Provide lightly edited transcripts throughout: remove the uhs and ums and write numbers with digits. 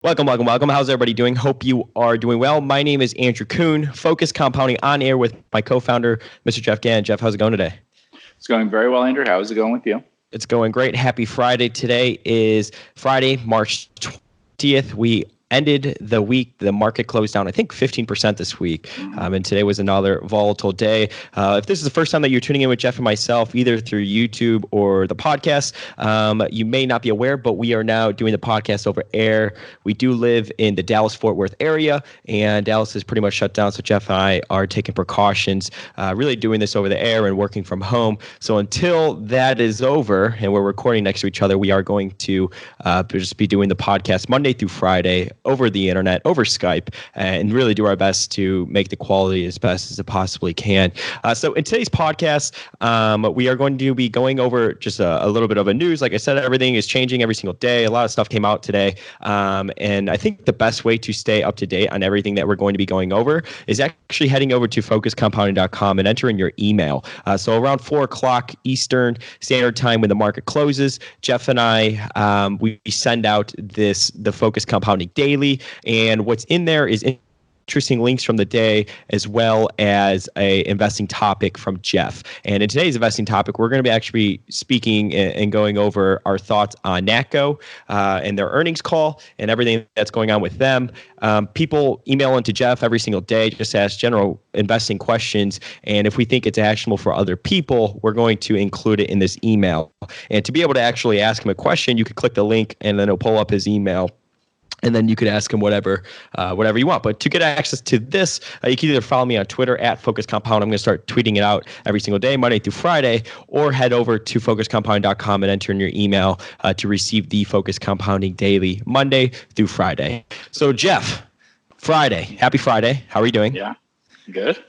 Welcome. How's everybody doing? Hope you are doing well. My name is Andrew Kuhn, Focus Compounding on air with my co-founder, Mr. Geoff Gannon. Jeff, how's it going today? It's going very well, Andrew. How's it going with you? It's going great. Happy Friday. Today is Friday, March 20th. We ended the week, the market closed down, I think 15% this week. And today was another volatile day. If this is the first time that you're tuning in with Jeff and myself, either through YouTube or the podcast, you may not be aware, but we are now doing the podcast over air. We do live in the Dallas-Fort Worth area, and Dallas is pretty much shut down. So Jeff and I are taking precautions, really doing this over the air and working from home. So until that is over and we're recording next to each other, we are going to just be doing the podcast Monday through Friday over the internet, over Skype, and really do our best to make the quality as best as it possibly can. So in today's podcast, we are going to be going over just a little bit of a news. Like I said, everything is changing every single day. A lot of stuff came out today. And I think the best way to stay up to date on everything that we're going to be going over is actually heading over to focuscompounding.com and entering your email. So around 4 o'clock Eastern Standard Time when the market closes, Jeff and I, we send out the Focus Compounding Daily. And what's in there is interesting links from the day, as well as a investing topic from Jeff. And in today's investing topic, we're going to be actually speaking and going over our thoughts on NATCO and their earnings call and everything that's going on with them. People email into Jeff every single day, just ask general investing questions. And if we think it's actionable for other people, we're going to include it in this email. And to be able to actually ask him a question, you could click the link and then it'll pull up his email. And then you could ask him whatever you want. But to get access to this, you can either follow me on Twitter at Focus Compound. I'm going to start tweeting it out every single day, Monday through Friday, or head over to focuscompounding.com and enter in your email to receive the Focus Compounding Daily Monday through Friday. So Jeff, Friday. Happy Friday. How are you doing? Yeah, good.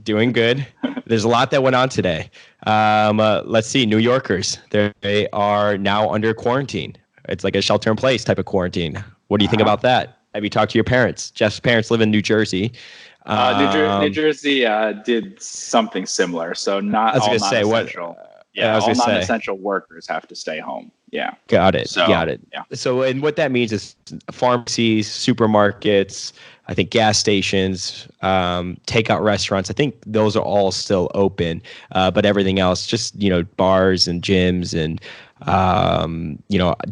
Doing good. There's a lot that went on today. Let's see. New Yorkers, they are now under quarantine. It's like a shelter-in-place type of quarantine. What do you think about that? Have you talked to your parents? Jeff's parents live in New Jersey. New Jersey did something similar. So not all non-essential. All non-essential workers have to stay home. Yeah. Got it. Yeah. So, and what that means is pharmacies, supermarkets, I think gas stations, takeout restaurants, I think those are all still open. But everything else, just, bars and gyms and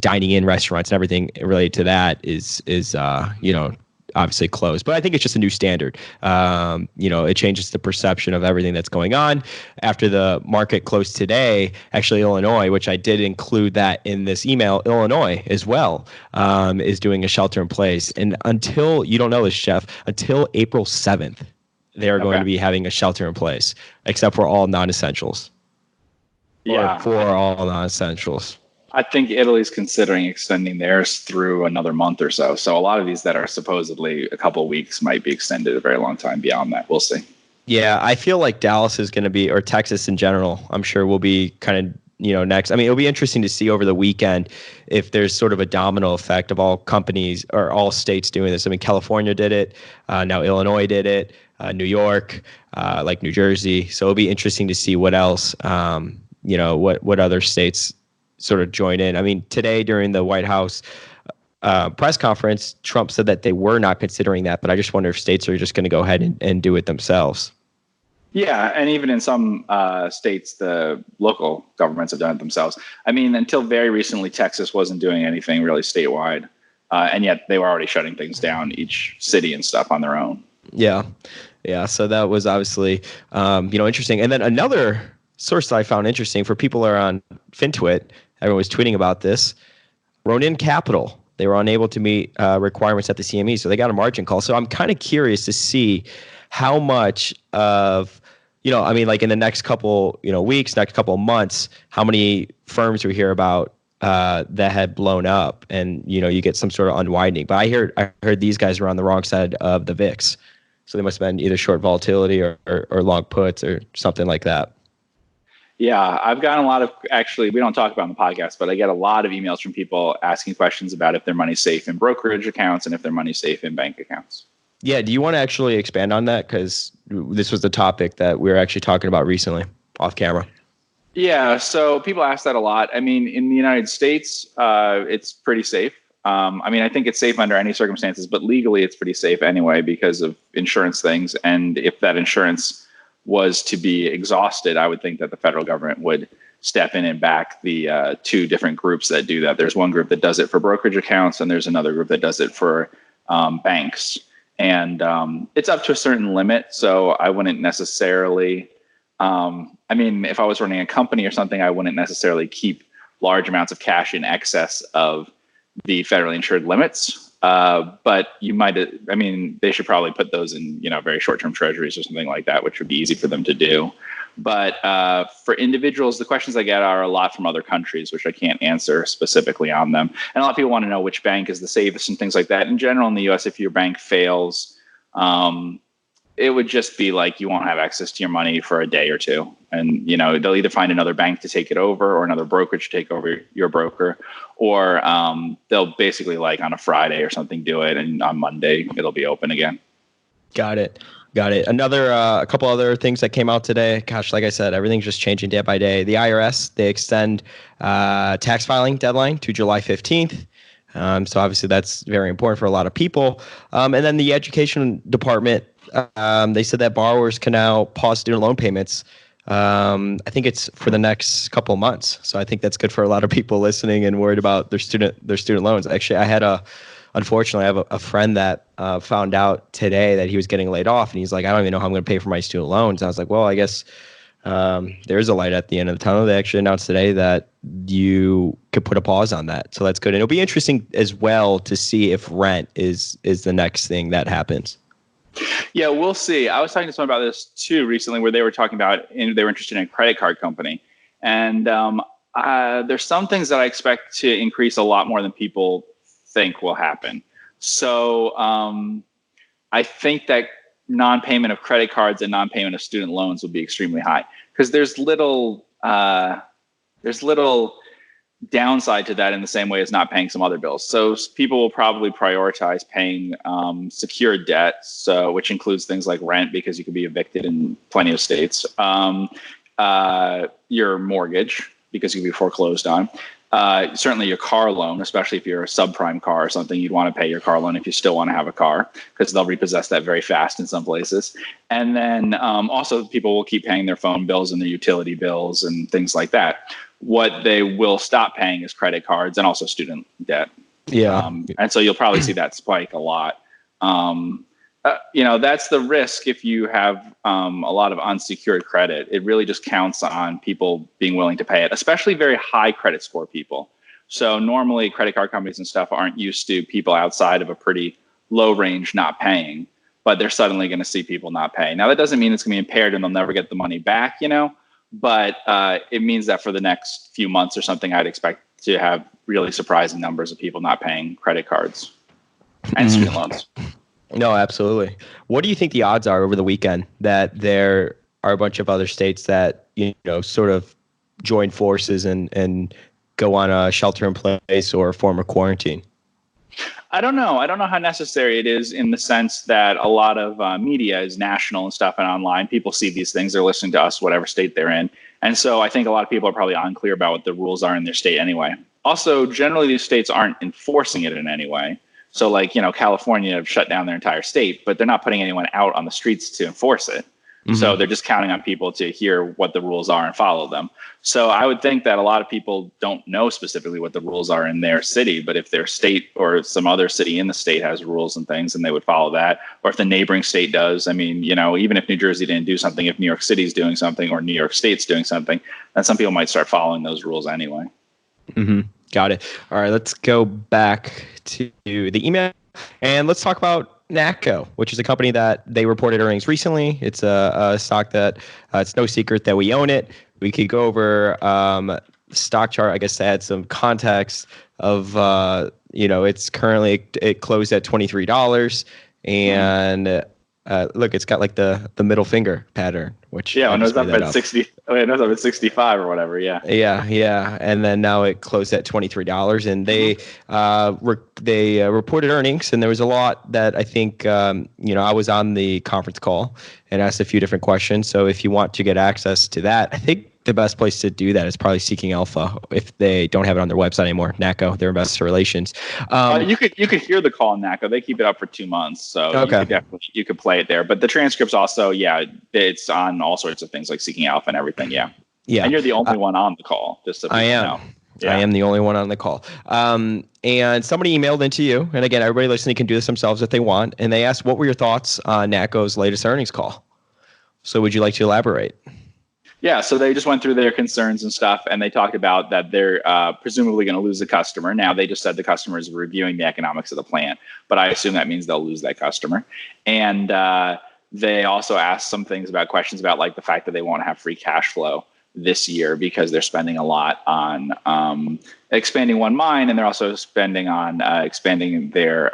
dining in restaurants and everything related to that is obviously closed. But I think it's just a new standard. It changes the perception of everything that's going on. After the market closed today, actually Illinois, which I did include that in this email, Illinois as well, is doing a shelter in place. And until, you don't know this, Jeff, until April 7th, they're going to be having a shelter in place, except for all non-essentials. Yeah. Or for all non-essentials. I think Italy's considering extending theirs through another month or so. So a lot of these that are supposedly a couple of weeks might be extended a very long time beyond that. We'll see. Yeah, I feel like Dallas is going to be, or Texas in general, I'm sure will be kind of, next. I mean, it'll be interesting to see over the weekend if there's sort of a domino effect of all companies or all states doing this. I mean, California did it. Now Illinois did it. New York, like New Jersey. So it'll be interesting to see what else, what other states sort of join in. I mean, today during the White House press conference, Trump said that they were not considering that, but I just wonder if states are just going to go ahead and do it themselves. Yeah, and even in some states, the local governments have done it themselves. I mean, until very recently, Texas wasn't doing anything really statewide, and yet they were already shutting things down, each city and stuff on their own. Yeah. So that was obviously, interesting. And then another source that I found interesting for people who are on FinTwit, everyone was tweeting about this, Ronin Capital. They were unable to meet requirements at the CME, so they got a margin call. So I'm kind of curious to see how much of, like in the next couple, weeks, next couple of months, how many firms we hear about that had blown up, and you get some sort of unwinding. But I heard these guys were on the wrong side of the VIX, so they must have been either short volatility or long puts or something like that. Yeah, I've gotten a lot of, actually, we don't talk about it on the podcast, but I get a lot of emails from people asking questions about if their money's safe in brokerage accounts and if their money's safe in bank accounts. Yeah, do you want to actually expand on that? Because this was the topic that we were actually talking about recently off camera. Yeah, so people ask that a lot. I mean, in the United States, it's pretty safe. I mean, I think it's safe under any circumstances, but legally it's pretty safe anyway because of insurance things. And if that insurance was to be exhausted, I would think that the federal government would step in and back the two different groups that do that. There's one group that does it for brokerage accounts, and there's another group that does it for banks. And it's up to a certain limit. So I wouldn't necessarily, I mean, if I was running a company or something, I wouldn't necessarily keep large amounts of cash in excess of the federally insured limits. But you might, I mean, they should probably put those in, very short-term treasuries or something like that, which would be easy for them to do. But for individuals, the questions I get are a lot from other countries, which I can't answer specifically on them. And a lot of people want to know which bank is the safest and things like that. In general, in the US, if your bank fails, it would just be like you won't have access to your money for a day or two. And, they'll either find another bank to take it over or another brokerage to take over your broker, or they'll basically like on a Friday or something do it. And on Monday, it'll be open again. Got it. A couple other things that came out today. Gosh, like I said, everything's just changing day by day. The IRS, they extend tax filing deadline to July 15th. So obviously that's very important for a lot of people. And then the education department, they said that borrowers can now pause student loan payments. I think it's for the next couple of months. So I think that's good for a lot of people listening and worried about their student loans. Actually, unfortunately, I have a friend that found out today that he was getting laid off, and he's like, I don't even know how I'm going to pay for my student loans. And I was like, well, I guess there's a light at the end of the tunnel. They actually announced today that you could put a pause on that. So that's good. And it'll be interesting as well to see if rent is the next thing that happens. Yeah, we'll see. I was talking to someone about this too recently, where they were talking about they were interested in a credit card company. And there's some things that I expect to increase a lot more than people think will happen. So I think that non-payment of credit cards and non-payment of student loans will be extremely high, because there's little downside to that in the same way as not paying some other bills. So people will probably prioritize paying secured debt, which includes things like rent, because you can be evicted in plenty of states, your mortgage, because you can be foreclosed on. Certainly your car loan, especially if you're a subprime car or something, you'd want to pay your car loan if you still want to have a car, because they'll repossess that very fast in some places. And then also people will keep paying their phone bills and their utility bills and things like that. What they will stop paying is credit cards and also student debt. Yeah. And so you'll probably see that spike a lot. That's the risk if you have a lot of unsecured credit. It really just counts on people being willing to pay it, especially very high credit score people. So normally credit card companies and stuff aren't used to people outside of a pretty low range not paying, but they're suddenly going to see people not pay. Now, that doesn't mean it's going to be impaired and they'll never get the money back, but it means that for the next few months or something, I'd expect to have really surprising numbers of people not paying credit cards and student loans. No, absolutely. What do you think the odds are over the weekend that there are a bunch of other states that, sort of join forces and go on a shelter in place or a form of quarantine? I don't know. I don't know how necessary it is, in the sense that a lot of media is national and stuff and online. People see these things. They're listening to us, whatever state they're in. And so I think a lot of people are probably unclear about what the rules are in their state anyway. Also, generally, these states aren't enforcing it in any way. So California shut down their entire state, but they're not putting anyone out on the streets to enforce it. Mm-hmm. So they're just counting on people to hear what the rules are and follow them. So I would think that a lot of people don't know specifically what the rules are in their city, but if their state or some other city in the state has rules and things, then they would follow that. Or if the neighboring state does, even if New Jersey didn't do something, if New York City's doing something or New York State's doing something, then some people might start following those rules anyway. Mm-hmm. Got it. All right, let's go back to the email and let's talk about NACCO, which is a company that they reported earnings recently. It's a stock that it's no secret that we own it. We could go over stock chart, I guess, to add some context of, it's currently, it closed at $23 and look, it's got like the middle finger pattern, which it was up at 60. It was up at 65 or whatever. Yeah. Yeah. And then now it closed at $23, and they reported earnings, and there was a lot that I think I was on the conference call and asked a few different questions. So if you want to get access to that, I think the best place to do that is probably Seeking Alpha if they don't have it on their website anymore. NACO, their investor relations. You could hear the call in NACO. They keep it up for 2 months, so Okay. you could play it there. But the transcripts also, it's on all sorts of things like Seeking Alpha and everything. Yeah. Yeah. And you're the only one on the call, just so people know. Yeah. I am the only one on the call. And somebody emailed into you, and again, everybody listening can do this themselves if they want, and they asked, what were your thoughts on NACO's latest earnings call? So would you like to elaborate? Yeah, so they just went through their concerns and stuff, and they talked about that they're presumably going to lose the customer. Now, they just said the customer is reviewing the economics of the plant, but I assume that means they'll lose that customer. And they also asked some things about questions about like the fact that they won't have free cash flow this year because they're spending a lot on expanding one mine, and they're also spending on expanding their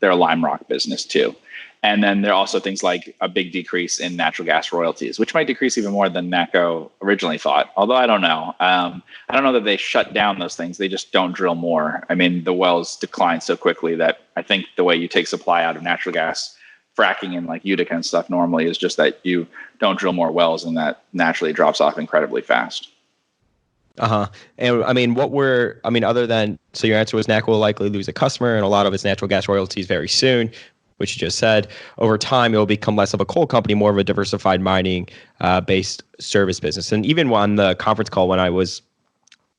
Lime Rock business too. And then there are also things like a big decrease in natural gas royalties, which might decrease even more than NACO originally thought. Although I don't know. I don't know that they shut down those things. They just don't drill more. I mean, the wells decline so quickly that I think the way you take supply out of natural gas fracking in like Utica and stuff normally is just that you don't drill more wells, and that naturally drops off incredibly fast. And I mean, other than, so your answer was NACO will likely lose a customer and a lot of its natural gas royalties very soon, which you just said. Over time, it will become less of a coal company, more of a diversified mining based service business. And even on the conference call when I was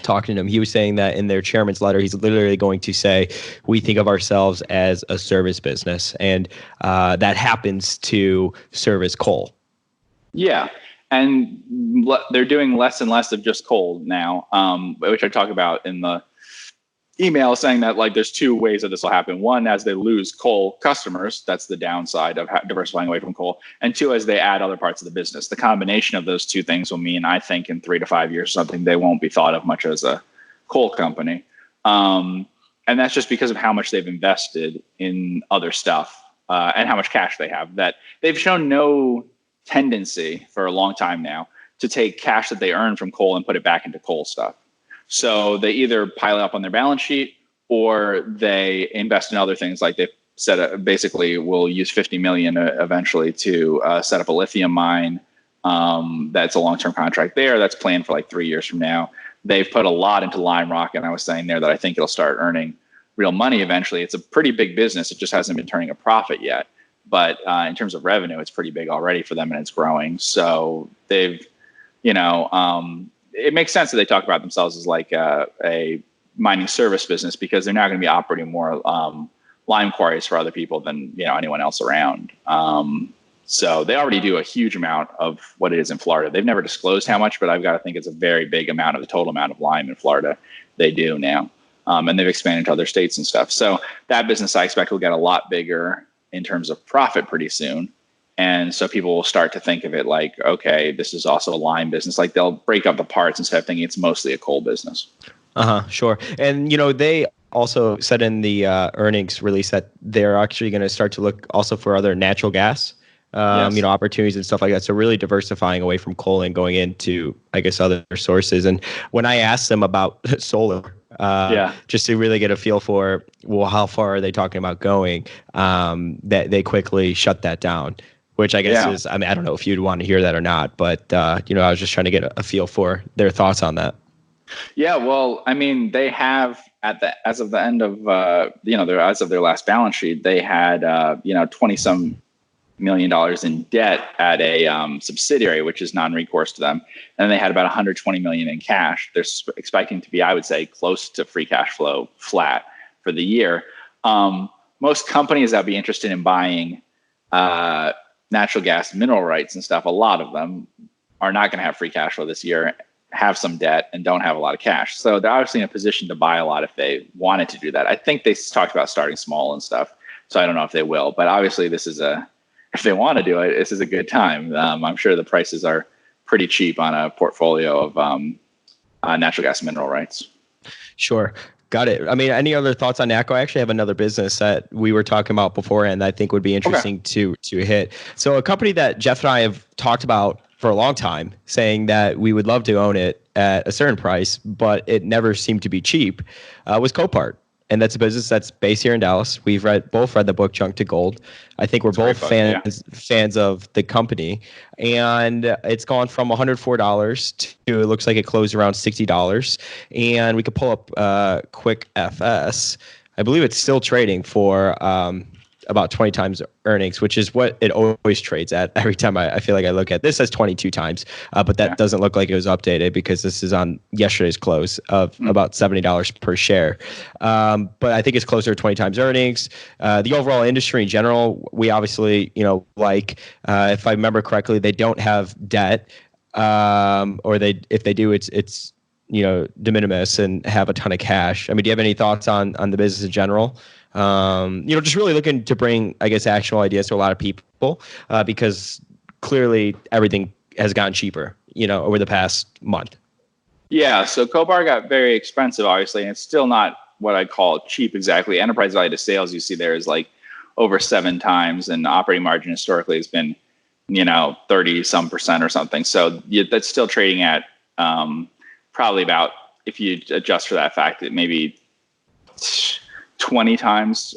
talking to him, he was saying that in their chairman's letter, he's literally going to say, we think of ourselves as a service business. And that happens to service coal. Yeah. And they're doing less and less of just coal now, which I talk about in the email, saying that like there's two ways that this will happen. One, as they lose coal customers, that's the downside of diversifying away from coal. And two, as they add other parts of the business. The combination of those two things will mean, I think, in 3 to 5 years, something they won't be thought of much as a coal company. And that's just because of how much they've invested in other stuff and how much cash they have. That they've shown no tendency for a long time now to take cash that they earn from coal and put it back into coal stuff. So they either pile it up on their balance sheet or they invest in other things. Like they've said, basically we'll use $50 million eventually to set up a lithium mine. That's a long-term contract there. That's planned for like 3 years from now. They've put a lot into Lime Rock, and I was saying there that I think it'll start earning real money eventually. It's a pretty big business. It just hasn't been turning a profit yet. But in terms of revenue, it's pretty big already for them, and it's growing. So they've, it makes sense that they talk about themselves as like a mining service business, because they're now going to be operating more lime quarries for other people than anyone else around. So they already do a huge amount of what it is in Florida. They've never disclosed how much, but I've got to think it's a very big amount of the total amount of lime in Florida they do now. And they've expanded to other states and stuff. So that business I expect will get a lot bigger in terms of profit pretty soon. And so people will start to think of it like, okay, this is also a lime business. Like they'll break up the parts instead of thinking it's mostly a coal business. Sure. And, they also said in the earnings release that they're actually going to start to look also for other natural gas, yes. Opportunities and stuff like that. So really diversifying away from coal and going into, I guess, other sources. And when I asked them about solar, just to really get a feel for, well, how far are they talking about going, that they quickly shut that down. Which I guess is, I don't know if you'd want to hear that or not, but, I was just trying to get a feel for their thoughts on that. Yeah, well, they have as of the end of, as of their last balance sheet, they had, 20-some million dollars in debt at a subsidiary, which is non-recourse to them. And they had about 120 million in cash. They're expecting to be, I would say, close to free cash flow flat for the year. Most companies that would be interested in buying, natural gas mineral rights and stuff, a lot of them are not going to have free cash flow this year, have some debt, and don't have a lot of cash. So they're obviously in a position to buy a lot if they wanted to do that. I think they talked about starting small and stuff. So I don't know if they will, but obviously if they want to do it, this is a good time. I'm sure the prices are pretty cheap on a portfolio of natural gas mineral rights. Sure. Got it. Any other thoughts on NACO? I actually have another business that we were talking about before, and I think would be interesting to hit. So a company that Geoff and I have talked about for a long time, saying that we would love to own it at a certain price, but it never seemed to be cheap, was Copart. and that's a business that's based here in Dallas. We've both read the book Junk to Gold. I think we're both fans of the company, and it's gone from $104 to, it looks like it closed around $60. And we could pull up quick FS. I believe it's still trading for about 20 times earnings, which is what it always trades at. Every time I feel like I look at this, says 22 times, but that doesn't look like it was updated because this is on yesterday's close of about $70 per share. But I think it's closer to 20 times earnings. The overall industry in general, we obviously, if I remember correctly, they don't have debt, or if they do, it's de minimis and have a ton of cash. I mean, do you have any thoughts on the business in general? Just really looking to bring, I guess, actionable ideas to a lot of people, because clearly everything has gotten cheaper, over the past month. Yeah. So Copart got very expensive, obviously, and it's still not what I'd call cheap exactly. Enterprise value to sales, you see there, is like over 7 times, and operating margin historically has been, 30 some percent or something. So that's still trading at probably about, if you adjust for that fact, that maybe 20 times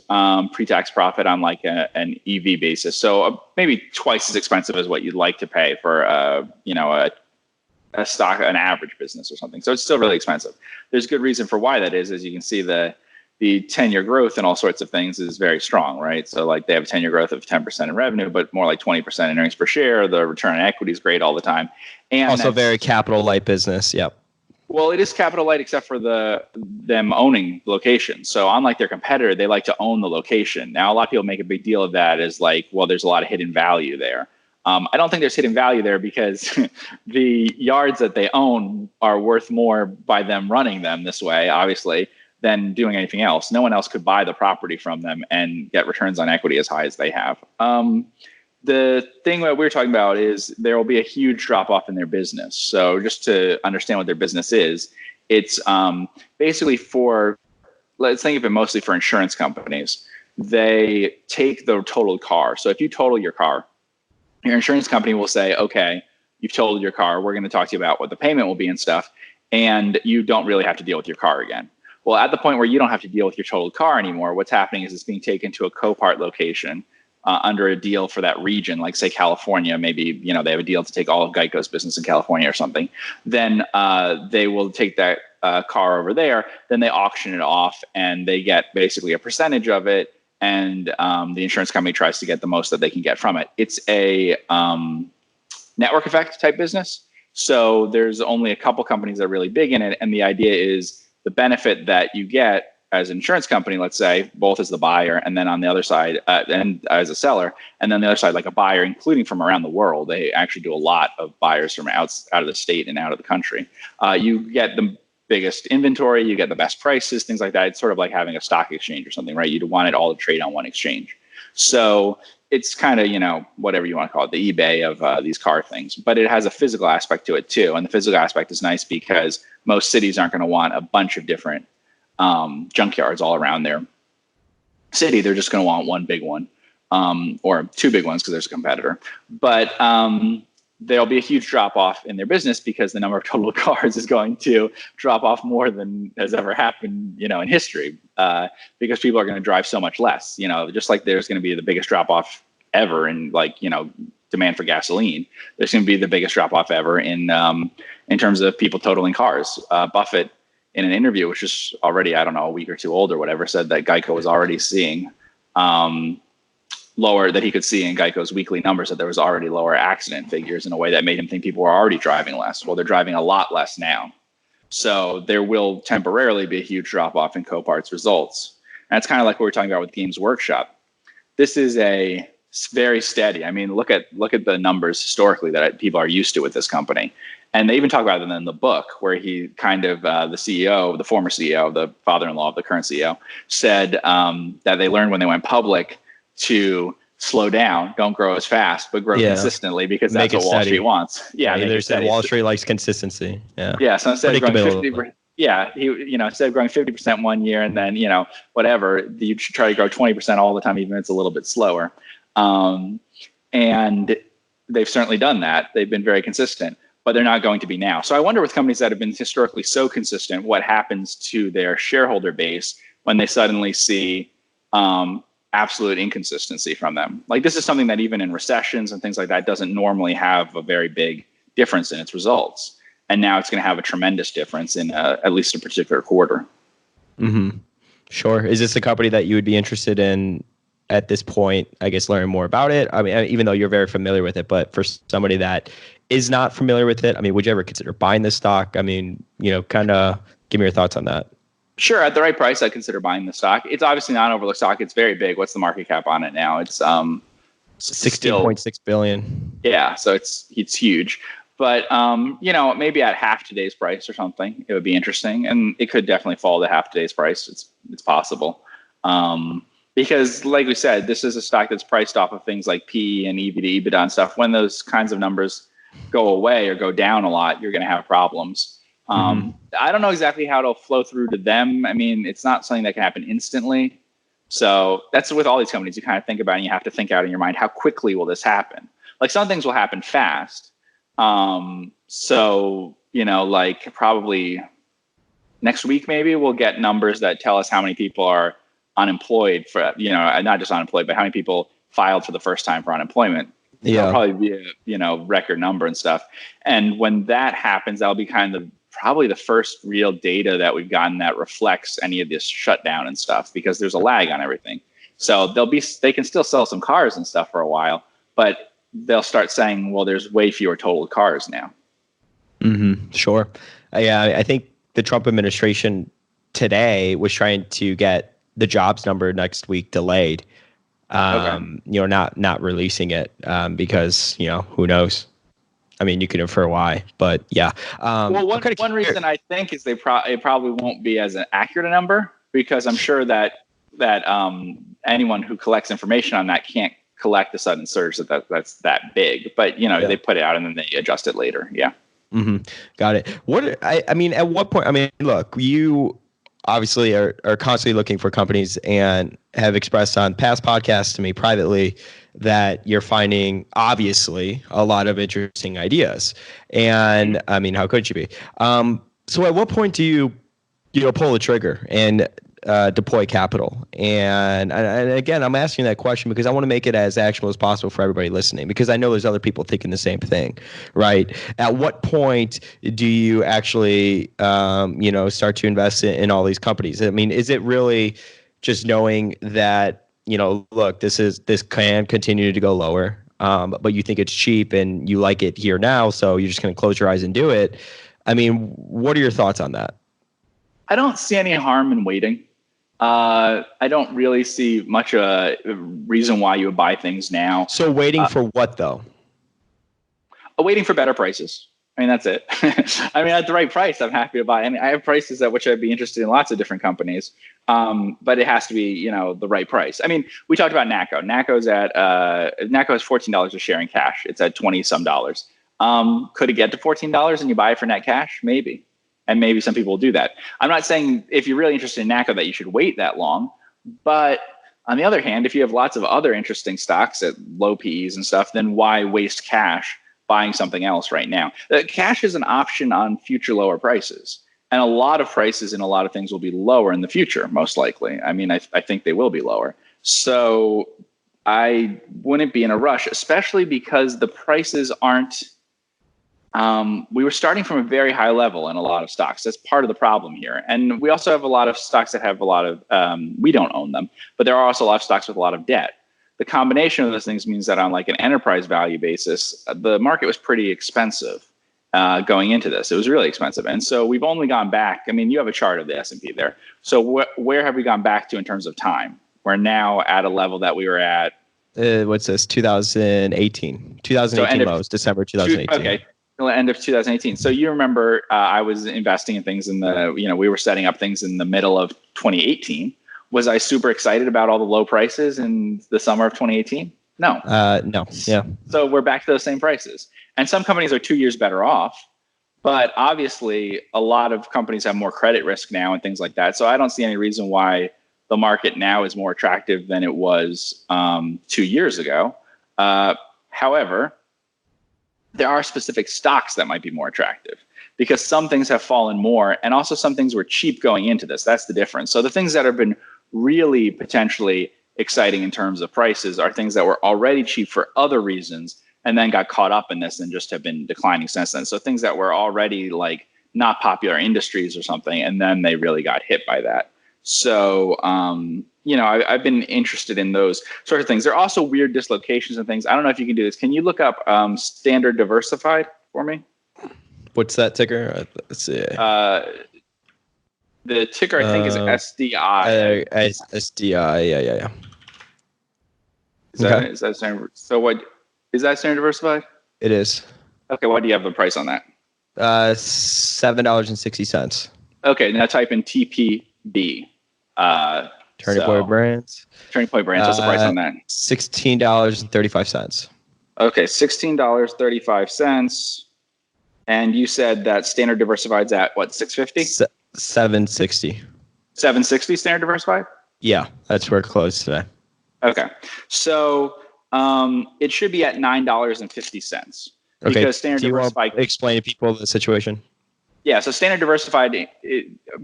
pre-tax profit on like an EV basis. So maybe twice as expensive as what you'd like to pay for a stock, an average business or something. So it's still really expensive. There's good reason for why that is. As you can see, the 10-year growth and all sorts of things is very strong, right? So like they have a 10-year growth of 10% in revenue, but more like 20% in earnings per share. The return on equity is great all the time. And also very capital light business. Yep. Well, it is capital light except for them owning locations. So unlike their competitor, they like to own the location. Now, a lot of people make a big deal of that as like, well, there's a lot of hidden value there. I don't think there's hidden value there because the yards that they own are worth more by them running them this way, obviously, than doing anything else. No one else could buy the property from them and get returns on equity as high as they have. The thing that we're talking about is there will be a huge drop off in their business. So just to understand what their business is, it's basically let's think of it mostly for insurance companies. They take the totaled car. So if you total your car, your insurance company will say, okay, you've totaled your car. We're going to talk to you about what the payment will be and stuff. And you don't really have to deal with your car again. Well, at the point where you don't have to deal with your totaled car anymore, what's happening is it's being taken to a Copart location under a deal for that region, like say California, maybe, they have a deal to take all of Geico's business in California or something. Then they will take that car over there, then they auction it off and they get basically a percentage of it. And the insurance company tries to get the most that they can get from it. It's a network effect type business. So there's only a couple companies that are really big in it. And the idea is the benefit that you get as an insurance company, let's say, both as the buyer and then on the other side, and as a seller, and then the other side, like a buyer, including from around the world. They actually do a lot of buyers from out of the state and out of the country. You get the biggest inventory, you get the best prices, things like that. It's sort of like having a stock exchange or something, right? You'd want it all to trade on one exchange. So it's kind of, whatever you want to call it, the eBay of these car things. But it has a physical aspect to it too. And the physical aspect is nice because most cities aren't going to want a bunch of different junkyards all around their city. They're just going to want one big one, or two big ones because there's a competitor. But there'll be a huge drop off in their business because the number of total cars is going to drop off more than has ever happened, in history, because people are going to drive so much less. Just like there's going to be the biggest drop off ever in demand for gasoline. There's going to be the biggest drop off ever in terms of people totaling cars. Buffett, in an interview, which is already, I don't know, a week or two old or whatever, said that Geico was already seeing lower, that he could see in Geico's weekly numbers that there was already lower accident figures in a way that made him think people were already driving less. Well, they're driving a lot less now. So there will temporarily be a huge drop off in Copart's results. And that's kind of like what we're talking about with Games Workshop. This is a very steady. I mean, look at the numbers historically that people are used to with this company. And they even talk about them in the book where he kind of, the CEO, the former CEO, the father-in-law of the current CEO, said that they learned when they went public to slow down, don't grow as fast, but grow consistently because that's what Wall Street wants. Yeah, they said Wall Street likes consistency. Yeah. Yeah. So instead of growing 50%, instead of growing 50% one year and then, whatever, you should try to grow 20% all the time, even if it's a little bit slower. And they've certainly done that. They've been very consistent, but they're not going to be now. So I wonder with companies that have been historically so consistent, what happens to their shareholder base when they suddenly see absolute inconsistency from them. Like this is something that even in recessions and things like that doesn't normally have a very big difference in its results. And now it's going to have a tremendous difference in at least a particular quarter. Mm-hmm. Sure. Is this a company that you would be interested in at this point, I guess, learning more about it? I mean, even though you're very familiar with it, but for somebody that is not familiar with it, I mean, would you ever consider buying this stock? I mean, kind of give me your thoughts on that. Sure. At the right price, I'd consider buying the stock. It's obviously not an overlooked stock. It's very big. What's the market cap on it now? It's 16.6 billion. Yeah. So it's huge. But, maybe at half today's price or something, it would be interesting. And it could definitely fall to half today's price. It's possible. Because like we said, this is a stock that's priced off of things like PE and EV to EBITDA and stuff. When those kinds of numbers go away or go down a lot, you're going to have problems. I don't know exactly how it'll flow through to them. I mean, it's not something that can happen instantly. So that's with all these companies. You kind of think about it and you have to think out in your mind, how quickly will this happen? Like some things will happen fast. Like probably next week, maybe we'll get numbers that tell us how many people are unemployed for, not just unemployed, but how many people filed for the first time for unemployment. Yeah. It'll probably be a, record number and stuff. And when that happens, that'll be kind of probably the first real data that we've gotten that reflects any of this shutdown and stuff, because there's a lag on everything. So they can still sell some cars and stuff for a while, but they'll start saying, well, there's way fewer totaled cars now. Mm-hmm. Sure. Yeah, I think the Trump administration today was trying to get the jobs number next week delayed. Not releasing it because, who knows? I mean, you can infer why, but yeah. One reason I think is it probably won't be as an accurate a number, because I'm sure that anyone who collects information on that can't collect a sudden surge that's that big. But they put it out and then they adjust it later. Yeah. Mm-hmm. Got it. At what point? I mean, look, you obviously are constantly looking for companies and have expressed on past podcasts to me privately that you're finding obviously a lot of interesting ideas. And I mean, how could you be? So at what point do you pull the trigger and deploy capital? And again, I'm asking that question because I want to make it as actionable as possible for everybody listening, because I know there's other people thinking the same thing, right? At what point do you actually, start to invest in all these companies? I mean, is it really just knowing that, look, this can continue to go lower, but you think it's cheap and you like it here now, so you're just going to close your eyes and do it? I mean, what are your thoughts on that? I don't see any harm in waiting. I don't really see much reason why you would buy things now. So waiting for what, though? Waiting for better prices. I mean, that's it. I mean, at the right price, I'm happy to buy. I mean, I have prices at which I'd be interested in lots of different companies, but it has to be, the right price. I mean, we talked about NACCO. NACCO is $14 a share in cash. It's at 20 some dollars. Could it get to $14 and you buy it for net cash? Maybe. And maybe some people will do that. I'm not saying if you're really interested in NACCO that you should wait that long. But on the other hand, if you have lots of other interesting stocks at low PEs and stuff, then why waste cash buying something else right now? Cash is an option on future lower prices. And a lot of prices in a lot of things will be lower in the future, most likely. I mean, I think they will be lower. So I wouldn't be in a rush, especially because the prices aren't... we were starting from a very high level in a lot of stocks. That's part of the problem here. And we also have a lot of stocks that have a lot of, we don't own them, but there are also a lot of stocks with a lot of debt. The combination of those things means that on like an enterprise value basis, the market was pretty expensive going into this. It was really expensive. And so we've only gone back. I mean, you have a chart of the S&P there. So where have we gone back to in terms of time? We're now at a level that we were at. What's this? 2018 lows, December 2018. Okay. End of 2018. So you remember I was investing in things we were setting up things in the middle of 2018. Was I super excited about all the low prices in the summer of 2018? No. No. Yeah. So we're back to those same prices. And some companies are 2 years better off, but obviously a lot of companies have more credit risk now and things like that. So I don't see any reason why the market now is more attractive than it was 2 years ago. However, there are specific stocks that might be more attractive. because some things have fallen more, and also some things were cheap going into this. That's the difference. So the things that have been really potentially exciting in terms of prices are things that were already cheap for other reasons and then got caught up in this and just have been declining since then. So things that were already like not popular industries or something, and then they really got hit by that. So, I've been interested in those sort of things. There are also weird dislocations and things. I don't know if you can do this. Can you look up standard diversified for me? What's that ticker? Let's see. The ticker, I think, is SDI. SDI, yeah. Is that standard? So what is that standard diversified? It is. Okay, what do you have the price on that? $7.60. Okay, now type in TPB. Turning Point Brands. Turning Point Brands. What's the price on that? $16.35. Okay, $16.35. And you said that standard diversified's at what, 650? 760. 760 standard diversified? Yeah, that's where it closed today. Okay, so it should be at $9.50. Okay, because standard diversified. Explain to people the situation. Yeah, so standard diversified,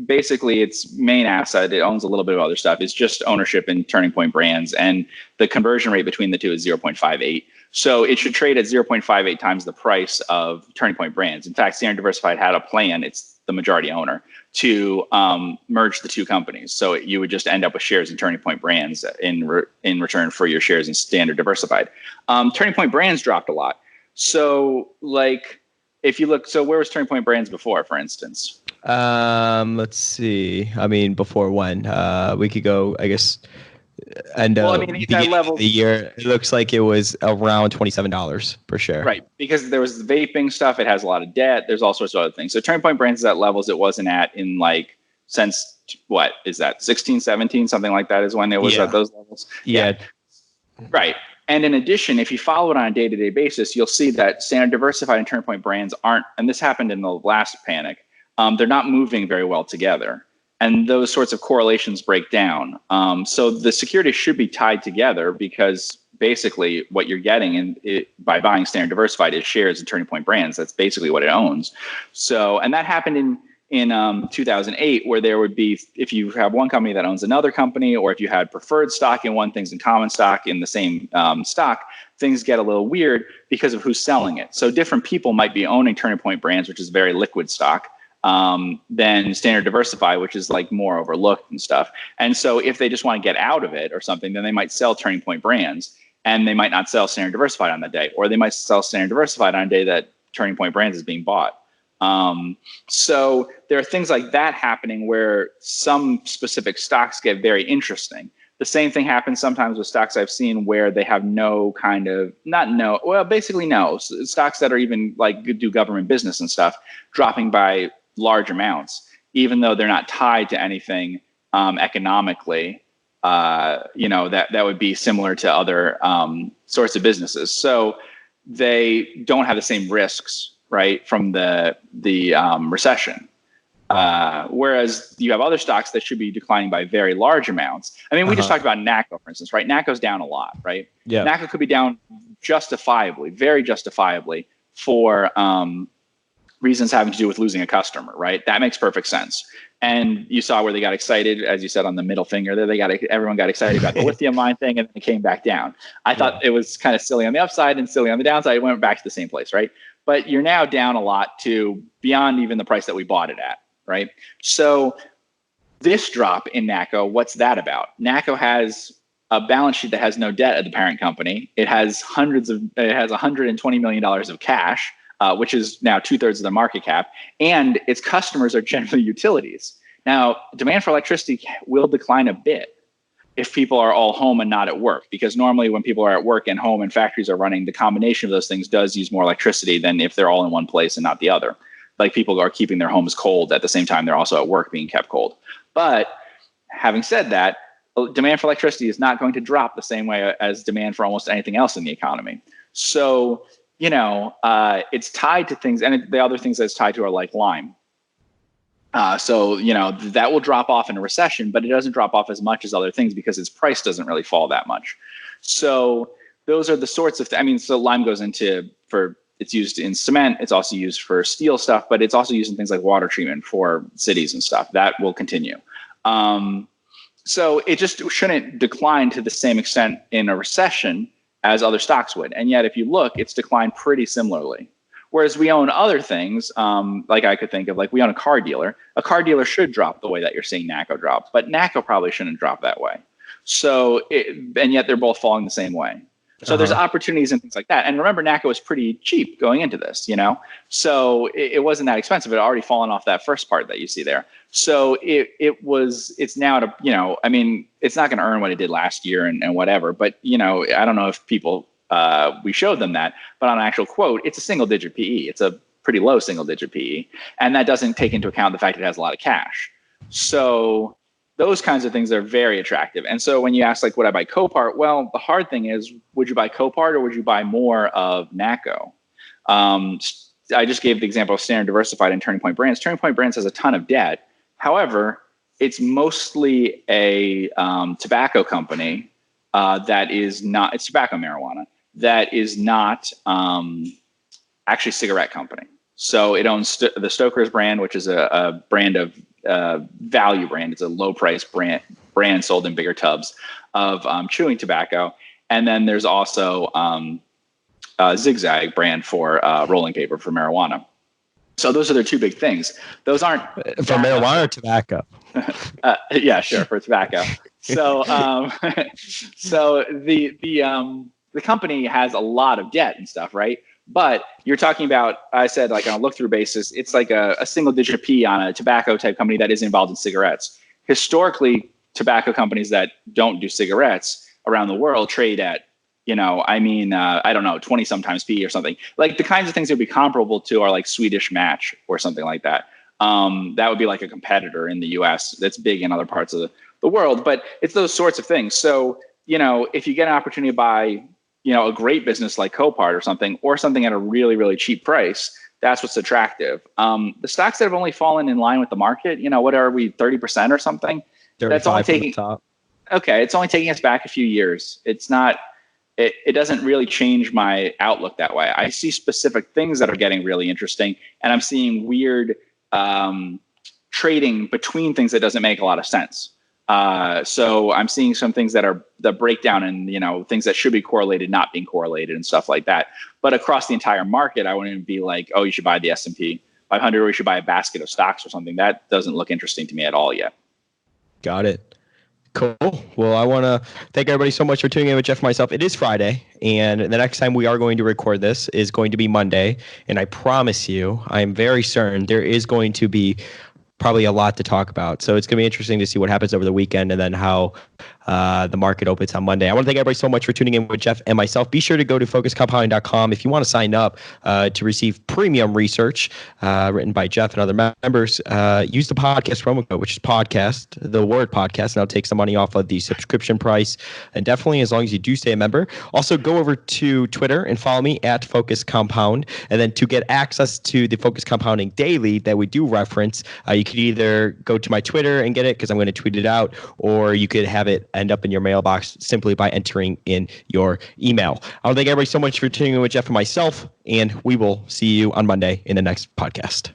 basically its main asset, it owns a little bit of other stuff, is just ownership in Turning Point Brands, and the conversion rate between the two is 0.58. So it should trade at 0.58 times the price of Turning Point Brands. In fact, standard diversified had a plan, it's the majority owner, to merge the two companies. So you would just end up with shares in Turning Point Brands in return for your shares in standard diversified. Turning Point Brands dropped a lot. So if you look, so where was Turning Point Brands before, for instance? Let's see. I mean, before when? We could go, I guess, and level, the year, it looks like it was around $27 per share. Right, because there was vaping stuff. It has a lot of debt. There's all sorts of other things. So Turning Point Brands is at levels it wasn't at in since what is that, 16, 17, something like that is when it was at those levels. Yeah. Right. And in addition, if you follow it on a day-to-day basis, you'll see that standard diversified and Turning Point Brands aren't, and this happened in the last panic, they're not moving very well together. And those sorts of correlations break down. So the securities should be tied together, because basically what you're getting by buying standard diversified is shares in Turning Point Brands. That's basically what it owns. So, and that happened in 2008, where there would be, if you have one company that owns another company, or if you had preferred stock in one, things in common stock in the same stock, things get a little weird because of who's selling it. So different people might be owning Turning Point Brands, which is very liquid stock, than standard diversified, which is more overlooked and stuff. And so if they just want to get out of it or something, then they might sell Turning Point Brands, and they might not sell standard diversified on that day, or they might sell standard diversified on a day that Turning Point Brands is being bought. So there are things like that happening where some specific stocks get very interesting. The same thing happens sometimes with stocks I've seen where they have basically stocks that are even do government business and stuff, dropping by large amounts, even though they're not tied to anything economically, that would be similar to other sorts of businesses. So they don't have the same risks, right, from the recession. Whereas you have other stocks that should be declining by very large amounts. I mean, we just talked about NACO, for instance, right? NACO's down a lot, right? Yeah. NACO could be down justifiably, very justifiably, for reasons having to do with losing a customer, right? That makes perfect sense. And you saw where they got excited, as you said, on the middle finger there, everyone got excited about the lithium mine thing, and then it came back down. I thought it was kind of silly on the upside and silly on the downside. It went back to the same place, right? But you're now down a lot to beyond even the price that we bought it at, right? So this drop in NACO, what's that about? NACO has a balance sheet that has no debt at the parent company. It has $120 million of cash, which is now 2/3 of the market cap, and its customers are generally utilities. Now, demand for electricity will decline a bit if people are all home and not at work, because normally when people are at work and home and factories are running, the combination of those things does use more electricity than if they're all in one place and not the other. Like people are keeping their homes cold at the same time they're also at work being kept cold. But having said that, demand for electricity is not going to drop the same way as demand for almost anything else in the economy. So, it's tied to things, and the other things that it's tied to are like lime. So that will drop off in a recession, but it doesn't drop off as much as other things because its price doesn't really fall that much. So those are the sorts of so lime goes into, for it's used in cement. It's also used for steel stuff, but it's also used in things like water treatment for cities and stuff. That will continue. So it just shouldn't decline to the same extent in a recession as other stocks would. And yet, if you look, it's declined pretty similarly. Whereas we own other things, like I could think of, like we own a car dealer. A car dealer should drop the way that you're seeing NACCO drop, but NACCO probably shouldn't drop that way. So, and yet they're both falling the same way. So there's opportunities and things like that. And remember, NACCO was pretty cheap going into this, so it wasn't that expensive. It had already fallen off that first part that you see there. So it's now at it's not going to earn what it did last year and whatever. But, I don't know if people, we showed them that, but on an actual quote, it's a single digit PE. It's a pretty low single digit PE. And that doesn't take into account the fact it has a lot of cash. So those kinds of things are very attractive. And so when you ask, like, would I buy Copart? Well, the hard thing is, would you buy Copart or would you buy more of NACCO? I just gave the example of Standard Diversified and Turning Point Brands. Turning Point Brands has a ton of debt. However, it's mostly a tobacco company it's tobacco marijuana that is not actually cigarette company. So it owns the Stoker's brand, which is a brand of value brand. It's a low price brand sold in bigger tubs of chewing tobacco. And then there's also Zigzag brand for rolling paper for marijuana. So those are their two big things. Those aren't for marijuana or tobacco. Yeah, sure, for tobacco. So so the company has a lot of debt and stuff, right? But you're talking about, I said, like on a look-through basis, it's like a single-digit P on a tobacco-type company that is involved in cigarettes. Historically, tobacco companies that don't do cigarettes around the world trade at, I don't know, 20 sometimes P or something. Like the kinds of things that would be comparable to are like Swedish Match or something like that. That would be like a competitor in the US that's big in other parts of the world. But it's those sorts of things. So, if you get an opportunity to buy, a great business like Copart or something at a really, really cheap price, that's what's attractive. The stocks that have only fallen in line with the market, what are we, 30% or something? That's only taking top. Okay, it's only taking us back a few years. It's not. It doesn't really change my outlook that way. I see specific things that are getting really interesting, and I'm seeing weird trading between things that doesn't make a lot of sense. So I'm seeing some things that are the breakdown and, things that should be correlated, not being correlated and stuff like that. But across the entire market, I wouldn't be like, oh, you should buy the S&P 500 or you should buy a basket of stocks or something. That doesn't look interesting to me at all yet. Got it. Cool. Well, I want to thank everybody so much for tuning in with Geoff and myself. It is Friday, and the next time we are going to record this is going to be Monday. And I promise you, I am very certain there is going to be probably a lot to talk about. So it's going to be interesting to see what happens over the weekend and then how the market opens on Monday. I want to thank everybody so much for tuning in with Geoff and myself. Be sure to go to focuscompounding.com if you want to sign up to receive premium research written by Geoff and other members. Use the podcast promo code, which is podcast, the word podcast, and that'll take some money off of the subscription price. And definitely, as long as you do stay a member. Also, go over to Twitter and follow me at Focus Compound. And then to get access to the Focus Compounding Daily that we do reference, you could either go to my Twitter and get it because I'm going to tweet it out, or you could have it end up in your mailbox simply by entering in your email. I want to thank everybody so much for tuning in with Geoff and myself, and we will see you on Monday in the next podcast.